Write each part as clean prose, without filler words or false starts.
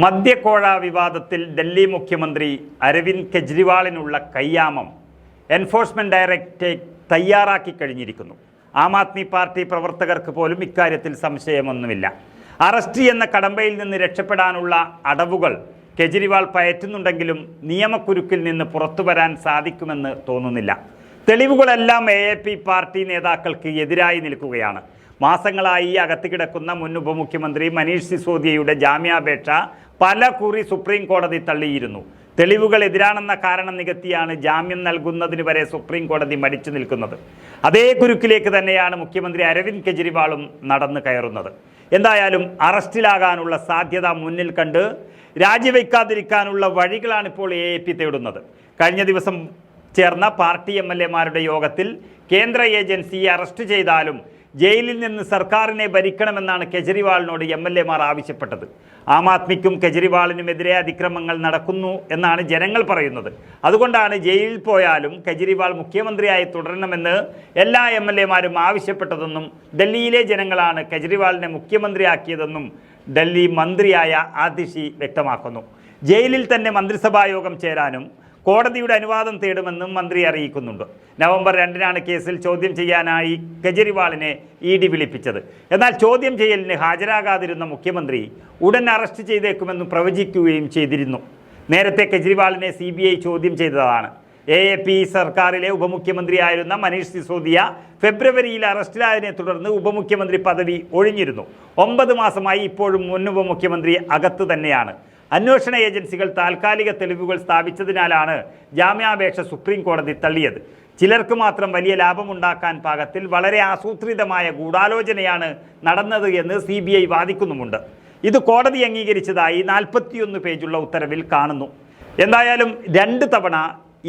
മദ്യക്കോഴ വിവാദത്തിൽ ഡൽഹി മുഖ്യമന്ത്രി Aravind കെജ്രിവാളിനുള്ള കയ്യാമം enforcement directorate തയ്യാറാക്കി കഴിഞ്ഞിരിക്കുന്നു. ആം ആദ്മി പാർട്ടി പ്രവർത്തകർക്ക് പോലും ഇക്കാര്യത്തിൽ സംശയമൊന്നുമില്ല. അറസ്റ്റ് എന്ന കടമ്പയിൽ നിന്ന് രക്ഷപ്പെടാനുള്ള അടവുകൾ കെജ്രിവാൾ പയറ്റുന്നുണ്ടെങ്കിലും നിയമക്കുരുക്കിൽ നിന്ന് പുറത്തുവരാൻ സാധിക്കുമെന്ന് തോന്നുന്നില്ല. തെളിവുകളെല്ലാം AAP പാർട്ടി നേതാക്കൾക്ക് എതിരായി നിൽക്കുകയാണ്. മാസങ്ങളായി അകത്ത് കിടക്കുന്ന മുൻ ഉപമുഖ്യമന്ത്രി മനീഷ് സിസോദിയയുടെ ജാമ്യാപേക്ഷ പല കുറി സുപ്രീം കോടതി തള്ളിയിരുന്നു. തെളിവുകൾ എതിരാണെന്ന കാരണം നികത്തിയാണ് ജാമ്യം നൽകുന്നതിന് വരെ സുപ്രീം കോടതി മടിച്ചു നിൽക്കുന്നത്. അതേ കുരുക്കിലേക്ക് തന്നെയാണ് മുഖ്യമന്ത്രി അരവിന്ദ് കെജ്രിവാളും നടന്നു കയറുന്നത്. എന്തായാലും അറസ്റ്റിലാകാനുള്ള സാധ്യത മുന്നിൽ കണ്ട് രാജിവെക്കാതിരിക്കാനുള്ള വഴികളാണ് ഇപ്പോൾ AAP തേടുന്നത്. കഴിഞ്ഞ ദിവസം ചേർന്ന പാർട്ടി MLA-മാരുടെ യോഗത്തിൽ കേന്ദ്ര ഏജൻസിയെ അറസ്റ്റ് ചെയ്താലും ജയിലിൽ നിന്ന് സർക്കാരിനെ ഭരിക്കണമെന്നാണ് കെജ്രിവാളിനോട് MLA-മാർ ആവശ്യപ്പെട്ടത്. ആം ആദ്മിക്കും കെജ്രിവാളിനുമെതിരെ അതിക്രമങ്ങൾ നടക്കുന്നു എന്നാണ് ജനങ്ങൾ പറയുന്നത്. അതുകൊണ്ടാണ് ജയിലിൽ പോയാലും കെജ്രിവാൾ മുഖ്യമന്ത്രിയായി തുടരണമെന്ന് എല്ലാ MLA-മാരും ആവശ്യപ്പെട്ടതെന്നും ഡൽഹിയിലെ ജനങ്ങളാണ് കെജ്രിവാളിനെ മുഖ്യമന്ത്രിയാക്കിയതെന്നും ഡൽഹി മന്ത്രിയായ ആതിഷി വ്യക്തമാക്കുന്നു. ജയിലിൽ തന്നെ മന്ത്രിസഭാ യോഗം ചേരാനും കോടതിയുടെ അനുവാദം തേടുമെന്നും മന്ത്രി അറിയിക്കുന്നുണ്ട്. നവംബർ 2-നാണ് കേസിൽ ചോദ്യം ചെയ്യാനായി കെജ്രിവാളിനെ ED വിളിപ്പിച്ചത്. എന്നാൽ ചോദ്യം ചെയ്യലിന് ഹാജരാകാതിരുന്ന മുഖ്യമന്ത്രി ഉടൻ അറസ്റ്റ് ചെയ്തേക്കുമെന്ന് പ്രവചിക്കുകയും ചെയ്തിരുന്നു. നേരത്തെ കെജ്രിവാളിനെ CBI ചോദ്യം ചെയ്തതാണ്. AAP സർക്കാരിലെ ഉപമുഖ്യമന്ത്രിയായിരുന്ന മനീഷ് സിസോദിയ ഫെബ്രുവരിയിൽ അറസ്റ്റിലായതിനെ തുടർന്ന് ഉപമുഖ്യമന്ത്രി പദവി ഒഴിഞ്ഞിരുന്നു. 9 മാസമായി ഇപ്പോഴും മുൻ ഉപമുഖ്യമന്ത്രി അകത്ത് തന്നെയാണ്. അന്വേഷണ ഏജൻസികൾ താൽക്കാലിക തെളിവുകൾ സ്ഥാപിച്ചതിനാലാണ് ജാമ്യാപേക്ഷ സുപ്രീം കോടതി തള്ളിയത്. ചിലർക്ക് മാത്രം വലിയ ലാഭമുണ്ടാക്കാൻ പാകത്തിൽ വളരെ ആസൂത്രിതമായ ഗൂഢാലോചനയാണ് നടന്നത് എന്ന് CBI വാദിക്കുന്നുമുണ്ട്. ഇത് കോടതി അംഗീകരിച്ചതായി 41 പേജുള്ള ഉത്തരവിൽ കാണുന്നു. എന്തായാലും 2 തവണ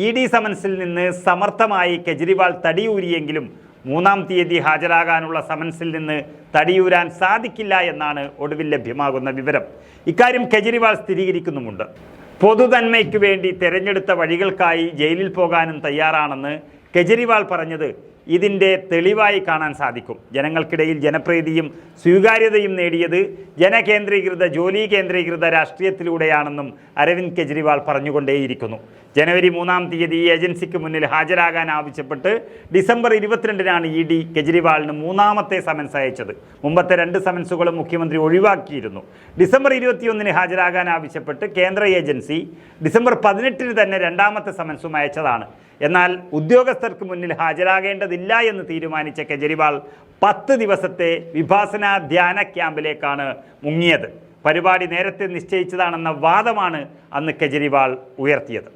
ED സമൻസിൽ നിന്ന് സമർത്ഥമായി കെജ്രിവാൾ തടിയൂരിയെങ്കിലും 3-ാം തീയതി ഹാജരാകാനുള്ള സമൻസിൽ നിന്ന് തടിയൂരാൻ സാധിക്കില്ല എന്നാണ് ഒടുവിൽ ലഭ്യമാകുന്ന വിവരം. ഇക്കാര്യം കെജ്രിവാൾ സ്ഥിരീകരിക്കുന്നുമുണ്ട്. പൊതുനന്മയ്ക്ക് വേണ്ടി തിരഞ്ഞെടുത്ത വഴികൾക്കായി ജയിലിൽ പോകാനും തയ്യാറാണെന്ന് കെജ്രിവാൾ പറഞ്ഞത് ഇതിൻ്റെ തെളിവായി കാണാൻ സാധിക്കും. ജനങ്ങൾക്കിടയിൽ ജനപ്രീതിയും സ്വീകാര്യതയും നേടിയത് ജനകേന്ദ്രീകൃത ജോലി കേന്ദ്രീകൃത രാഷ്ട്രീയത്തിലൂടെയാണെന്നും അരവിന്ദ് കെജ്രിവാൾ പറഞ്ഞുകൊണ്ടേയിരിക്കുന്നു. ജനുവരി 3-ാം തീയതി ഏജൻസിക്ക് മുന്നിൽ ഹാജരാകാൻ ആവശ്യപ്പെട്ട് ഡിസംബർ 22-നാണ് ED കെജ്രിവാളിന് 3-ാമത്തെ സമൻസ് അയച്ചത്. മുമ്പത്തെ 2 സമൻസുകളും മുഖ്യമന്ത്രി ഒഴിവാക്കിയിരുന്നു. ഡിസംബർ 21-ന് ഹാജരാകാൻ ആവശ്യപ്പെട്ട് കേന്ദ്ര ഏജൻസി ഡിസംബർ 18-ന് തന്നെ 2-ാമത്തെ സമൻസും അയച്ചതാണ്. എന്നാൽ ഉദ്യോഗസ്ഥർക്ക് മുന്നിൽ ഹാജരാകേണ്ടതില്ല എന്ന് തീരുമാനിച്ച കെജ്രിവാൾ 10 ദിവസത്തെ വിഭാസന ധ്യാന ക്യാമ്പിലേക്കാണ് മുങ്ങിയത്. പരിപാടി നേരത്തെ നിശ്ചയിച്ചതാണെന്ന വാദമാണ് അന്ന് കെജ്രിവാൾ ഉയർത്തിയത്.